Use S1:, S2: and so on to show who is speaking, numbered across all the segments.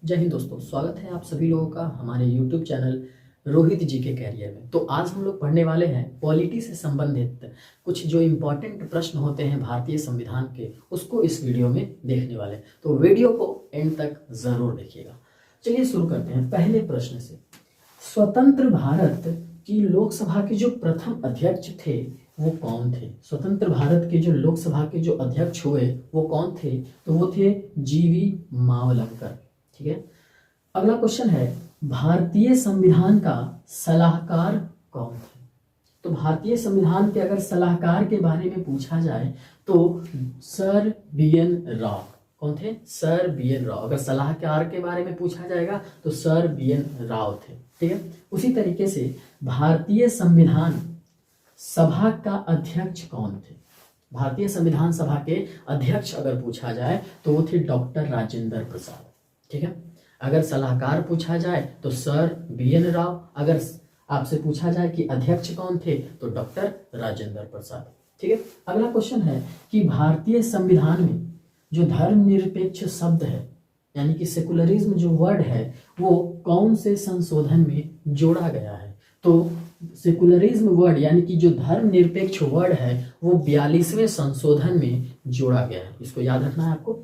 S1: जय हिंद दोस्तों, स्वागत है आप सभी लोगों का हमारे YouTube चैनल रोहित जी के कैरियर में। तो आज हम लोग पढ़ने वाले हैं पॉलिटी से संबंधित कुछ जो इम्पोर्टेंट प्रश्न होते हैं भारतीय संविधान के, उसको इस वीडियो में देखने वाले हैं। तो वीडियो को एंड तक जरूर देखिएगा। चलिए शुरू करते हैं पहले प्रश्न से। स्वतंत्र भारत की लोकसभा के जो प्रथम अध्यक्ष थे वो कौन थे? स्वतंत्र भारत के जो लोकसभा के जो अध्यक्ष हुए वो कौन थे? तो वो थे जीवी मावलंकर। ठीक है। अगला क्वेश्चन है, भारतीय संविधान का सलाहकार कौन थे? तो भारतीय संविधान के अगर सलाहकार के बारे में पूछा जाए तो सर बी.एन. राव। कौन थे? Sir B N. राव। अगर सलाहकार के बारे में पूछा जाएगा तो सर बी.एन. राव थे। ठीक है। उसी तरीके से भारतीय संविधान सभा का अध्यक्ष कौन थे? भारतीय संविधान सभा के अध्यक्ष अगर पूछा जाए तो वो थे डॉक्टर राजेंद्र प्रसाद। ठीक है। अगर सलाहकार पूछा जाए तो सर बी.एन. राव। अगर आपसे पूछा जाए कि अध्यक्ष कौन थे तो डॉक्टर राजेंद्र प्रसाद। ठीक है। अगला क्वेश्चन है कि भारतीय संविधान में जो धर्मनिरपेक्ष शब्द है यानी कि सेकुलरिज्म जो वर्ड है वो कौन से संशोधन में जोड़ा गया है? तो सेकुलरिज्म वर्ड यानी कि जो धर्मनिरपेक्ष वर्ड है वो 42वें संशोधन में जोड़ा गया है। इसको याद रखना है आपको।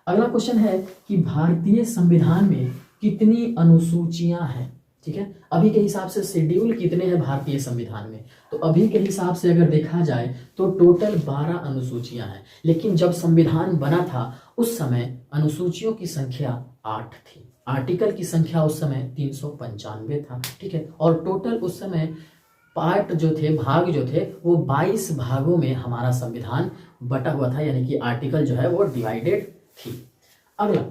S1: अगला क्वेश्चन है कि भारतीय संविधान में कितनी अनुसूचियां हैं? ठीक है। अभी के हिसाब से शेड्यूल कितने हैं भारतीय संविधान में? तो अभी के हिसाब से अगर देखा जाए तो टोटल 12 अनुसूचियां हैं, लेकिन जब संविधान बना था उस समय अनुसूचियों की संख्या 8 थी। आर्टिकल की संख्या उस समय 395 था। ठीक है। और टोटल उस समय पार्ट जो थे, भाग जो थे, वो 22 भागों में हमारा संविधान बटा हुआ था, यानी कि आर्टिकल जो है वो डिवाइडेड थी। अगला,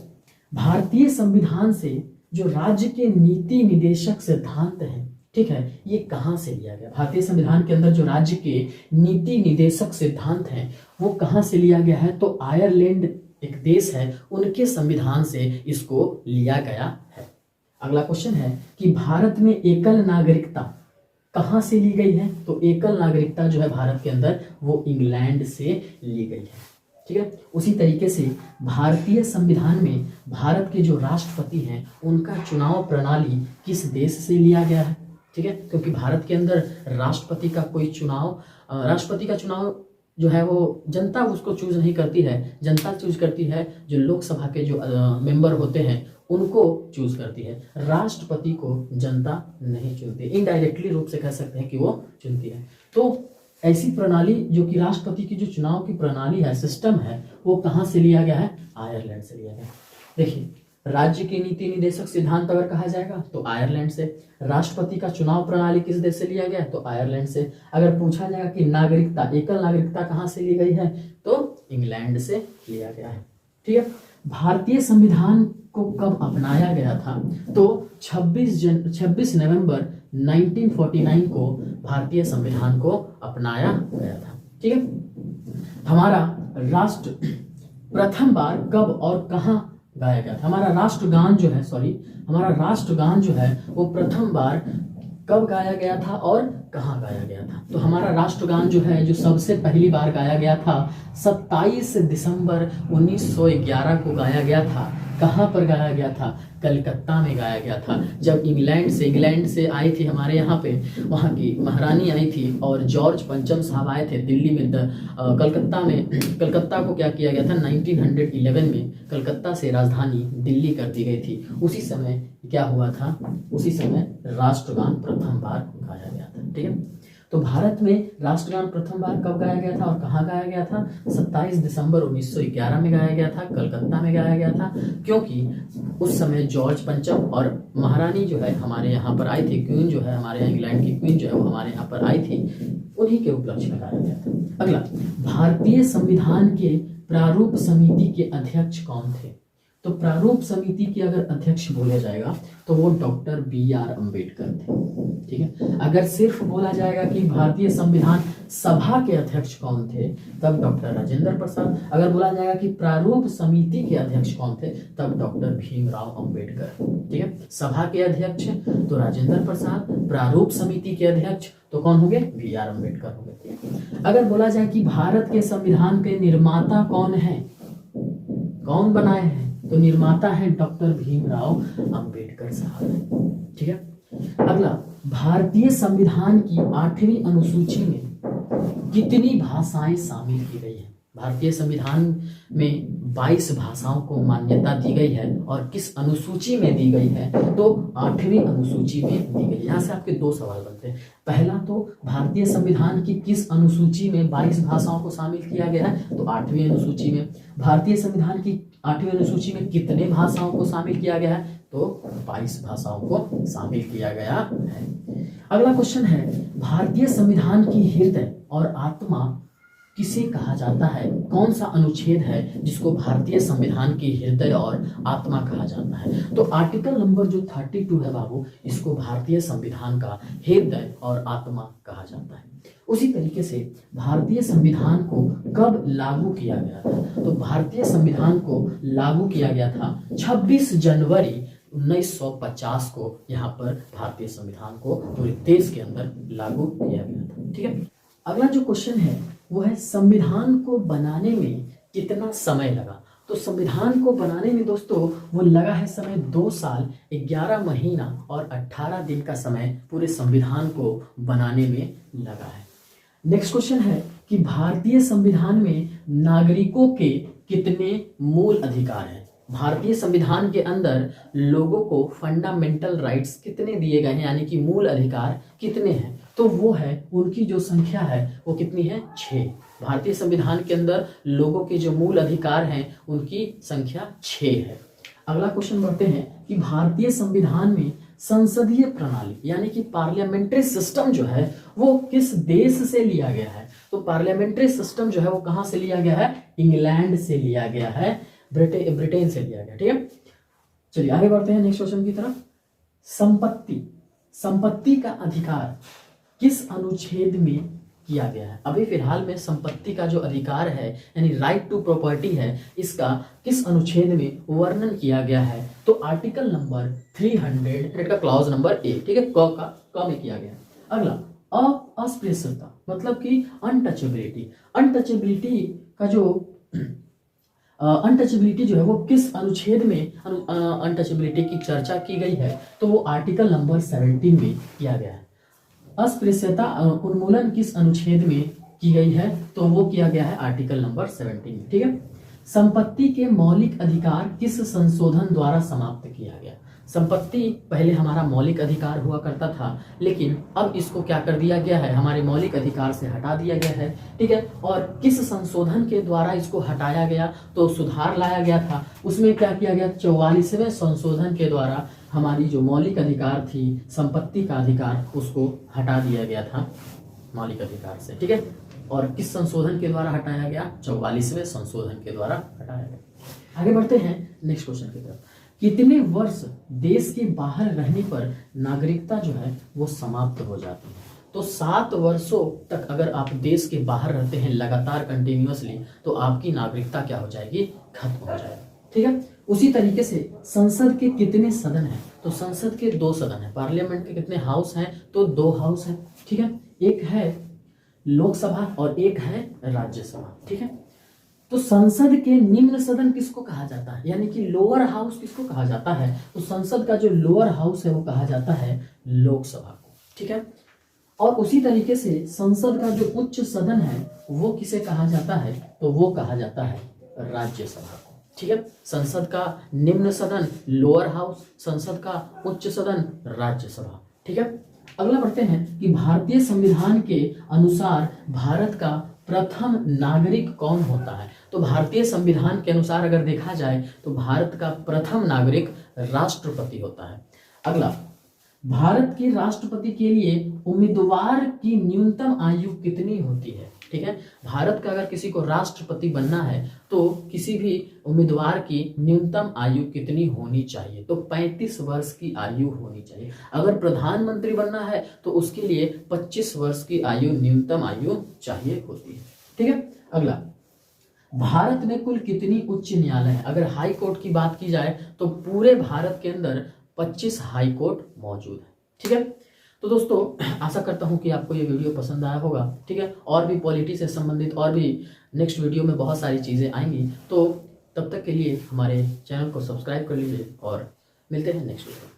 S1: भारतीय संविधान से जो राज्य के नीति निदेशक सिद्धांत हैं, ठीक है, ये कहां से लिया गया? भारतीय संविधान के अंदर जो राज्य के नीति निदेशक सिद्धांत हैं वो कहां से लिया गया है? तो आयरलैंड एक देश है, उनके संविधान से इसको लिया गया है। अगला क्वेश्चन है कि भारत में एकल नागरिकता कहां से ली गई है? तो एकल नागरिकता जो है भारत के अंदर वो इंग्लैंड से ली गई है। ठीक है। उसी तरीके से भारतीय संविधान में भारत के जो राष्ट्रपति हैं उनका चुनाव प्रणाली किस देश से लिया गया है? ठीक है। क्योंकि भारत के अंदर राष्ट्रपति का चुनाव जो है वो जनता उसको चूज नहीं करती है, जनता चूज करती है। जो लोकसभा के जो मेंबर होते हैं उनको चूज करती है, राष्ट्रपति को जनता नहीं चुनती। इनडायरेक्टली रूप से कह सकते हैं कि वो चुनती है। तो ऐसी प्रणाली जो कि राष्ट्रपति की जो चुनाव की प्रणाली है, सिस्टम है, वो कहां से लिया गया है? आयरलैंड से लिया गया। देखिए, राज्य के नीति निदेशक सिद्धांत अगर कहा जाएगा तो आयरलैंड से। राष्ट्रपति का चुनाव प्रणाली किस देश से लिया गया है? तो आयरलैंड से। अगर पूछा जाएगा कि नागरिकता, एकल नागरिकता कहां से ली गई है? तो इंग्लैंड से लिया गया है। ठीक है। भारतीय संविधान को कब अपनाया गया था? तो 26 नवंबर 1949 को भारतीय संविधान को अपनाया गया था। ठीक है। हमारा राष्ट्र प्रथम बार कब और कहां गाया गया था? हमारा राष्ट्रगान जो है वो प्रथम बार कब गाया गया था और कहां गाया गया था? तो हमारा राष्ट्रगान जो है, जो सबसे पहली बार गाया गया था 27 दिसंबर 1911 को गाया गया था। कहां पर गाया गया था? कलकत्ता में गाया गया था। जब इंग्लैंड से आई थी हमारे यहाँ पे, वहाँ की महारानी आई थी और जॉर्ज पंचम साहब आए थे दिल्ली में, कलकत्ता को क्या किया गया था? 1911 में कलकत्ता से राजधानी दिल्ली कर दी गई थी। उसी समय क्या हुआ था? उसी समय राष्ट्रगान प्रथम बार गाया गया था। ठीक है। तो भारत में राष्ट्रगान प्रथम बार कब गाया गया था और कहाँ गाया गया था? 27 दिसंबर 1911 में गाया गया था, कलकत्ता में गाया गया था। क्योंकि उस समय जॉर्ज पंचम और महारानी जो है हमारे यहाँ पर आई थी, क्वीन जो है हमारे यहाँ, इंग्लैंड की क्वीन जो है वो हमारे यहाँ पर आई थी, उन्हीं के उपलक्ष्य में गाया गया था। अगला, भारतीय संविधान के प्रारूप समिति के अध्यक्ष कौन थे? तो प्रारूप समिति के अगर अध्यक्ष बोला जाएगा तो वो डॉक्टर बी.आर. अम्बेडकर थे। ठीक है। अगर सिर्फ बोला जाएगा कि भारतीय संविधान सभा के अध्यक्ष कौन थे, तब डॉक्टर राजेंद्र प्रसाद। अगर बोला जाएगा कि प्रारूप समिति के अध्यक्ष कौन थे, तब डॉक्टर भीमराव अंबेडकर। ठीक है। सभा के अध्यक्ष तो राजेंद्र प्रसाद, प्रारूप समिति के अध्यक्ष तो कौन होंगे? बी.आर. अम्बेडकर होंगे। अगर बोला जाए कि भारत के संविधान के निर्माता कौन है, कौन बनाए हैं, तो निर्माता है डॉक्टर भीमराव अंबेडकर साहब। ठीक है, अगला, भारतीय संविधान की 8वीं अनुसूची में कितनी भाषाएं शामिल की गई हैं? भारतीय संविधान में 22 भाषाओं को मान्यता दी गई है और किस अनुसूची में दी गई है? तो 8वीं अनुसूची में दी गई। यहाँ से आपके दो सवाल बनते हैं। पहला तो भारतीय संविधान की किस अनुसूची में 22 भाषाओं को शामिल किया गया है? तो 8वीं अनुसूची में। भारतीय संविधान की 8वीं अनुसूची में कितने भाषाओं को शामिल किया गया है? तो 22 भाषाओं को शामिल किया गया है। अगला क्वेश्चन है, भारतीय संविधान की हृदय और आत्मा किसे कहा जाता है? कौन सा अनुच्छेद है जिसको भारतीय संविधान की हृदय और आत्मा कहा जाता है? तो आर्टिकल नंबर जो 32 है बाबू, इसको भारतीय संविधान का हृदय और आत्मा कहा जाता है। उसी तरीके से भारतीय संविधान को कब लागू किया गया था? तो भारतीय संविधान को लागू किया गया था 26 जनवरी 1950 को। यहाँ पर भारतीय संविधान को पूरे देश के अंदर लागू किया गया था। ठीक है, अगला जो क्वेश्चन है वो है, संविधान को बनाने में कितना समय लगा? तो संविधान को बनाने में दोस्तों वो लगा है समय 2 साल 11 महीना और 18 दिन का समय पूरे संविधान को बनाने में लगा है। नेक्स्ट क्वेश्चन है कि भारतीय संविधान में नागरिकों के कितने मूल अधिकार हैं? भारतीय संविधान के अंदर लोगों को फंडामेंटल राइट्स कितने दिए गए हैं, यानी कि मूल अधिकार कितने हैं? तो वो है, उनकी जो संख्या है वो कितनी है? 6। भारतीय संविधान के अंदर लोगों के जो मूल अधिकार हैं उनकी संख्या 6 है। अगला क्वेश्चन बढ़ते हैं कि भारतीय संविधान में संसदीय प्रणाली यानी कि पार्लियामेंट्री सिस्टम जो है वो किस देश से लिया गया है? तो पार्लियामेंट्री सिस्टम जो है वो कहाँ से लिया गया है? इंग्लैंड से लिया गया है, ब्रिटेन से लिया गया। ठीक है, चलिए आगे बढ़ते हैं नेक्स्ट क्वेश्चन की तरफ। संपत्ति का अधिकार किस अनुच्छेद में किया गया है? अभी फिलहाल में संपत्ति का जो अधिकार है यानी राइट टू प्रॉपर्टी है, इसका किस अनुच्छेद में वर्णन किया गया है? तो आर्टिकल नंबर 300 का क्लॉज नंबर 1। ठीक है, क में किया गया। अगला, अस्पृश्यता मतलब कि अनटचेबिलिटी का जो अनटचेबिलिटी जो है वो किस अनुच्छेद में अनटचेबिलिटी की चर्चा की गई है? तो वो आर्टिकल नंबर 17 में किया गया है। अस्पृश्यता उन्मूलन किस अनुच्छेद में की गई है? तो वो किया गया है आर्टिकल नंबर 17 में। ठीक है, संपत्ति के मौलिक अधिकार किस संशोधन द्वारा समाप्त किया गया? संपत्ति पहले हमारा मौलिक अधिकार हुआ करता था, लेकिन अब इसको क्या कर दिया गया है? हमारे मौलिक अधिकार से हटा दिया गया है। ठीक है, और किस संशोधन के द्वारा इसको हटाया गया? तो सुधार लाया गया था। उसमें क्या किया गया? 44वें संशोधन के द्वारा हमारी जो मौलिक अधिकार थी, संपत्ति का अधिकार, उसको हटा दिया गया था मौलिक अधिकार से। ठीक है, और किस संशोधन के द्वारा हटाया गया? 44वें संशोधन के द्वारा हटाया गया। आगे बढ़ते हैं नेक्स्ट क्वेश्चन की तरफ। कितने वर्ष देश के बाहर रहने पर नागरिकता जो है वो समाप्त हो जाती है? तो 7 वर्षों तक अगर आप देश के बाहर रहते हैं लगातार कंटिन्यूअसली, तो आपकी नागरिकता क्या हो जाएगी? खत्म हो जाएगी। ठीक है, उसी तरीके से संसद के कितने सदन हैं? तो संसद के 2 सदन हैं। पार्लियामेंट के कितने हाउस हैं? तो 2 हाउस हैं। ठीक है, एक है लोकसभा और एक है राज्यसभा। ठीक है, तो संसद के निम्न सदन किसको कहा जाता है, यानी कि लोअर हाउस किसको कहा जाता है? तो संसद का जो लोअर हाउस है वो कहा जाता है लोकसभा को। ठीक है, और उसी तरीके से संसद का जो उच्च सदन है वो किसे कहा जाता है? तो वो कहा जाता है राज्यसभा को। ठीक है, संसद का निम्न सदन लोअर हाउस, संसद का उच्च सदन राज्यसभा। ठीक है, अगला बढ़ते हैं कि भारतीय संविधान के अनुसार भारत का प्रथम नागरिक कौन होता है? तो भारतीय संविधान के अनुसार अगर देखा जाए तो भारत का प्रथम नागरिक राष्ट्रपति होता है। अगला, भारत के राष्ट्रपति के लिए उम्मीदवार की न्यूनतम आयु कितनी होती है? ठीक है, भारत का अगर किसी को राष्ट्रपति बनना है तो किसी भी उम्मीदवार की न्यूनतम आयु कितनी होनी चाहिए? तो 35 वर्ष की आयु होनी चाहिए। अगर प्रधानमंत्री बनना है तो उसके लिए 25 वर्ष की आयु न्यूनतम आयु चाहिए होती है। ठीक है, अगला, भारत में कुल कितनी उच्च न्यायालय है? अगर हाई कोर्ट की बात की जाए तो पूरे भारत के अंदर 25 हाई कोर्ट मौजूद है। ठीक है, तो दोस्तों आशा करता हूं कि आपको ये वीडियो पसंद आया होगा। ठीक है, और भी पॉलिटी से संबंधित और भी नेक्स्ट वीडियो में बहुत सारी चीज़ें आएंगी, तो तब तक के लिए हमारे चैनल को सब्सक्राइब कर लीजिए और मिलते हैं नेक्स्ट वीडियो में।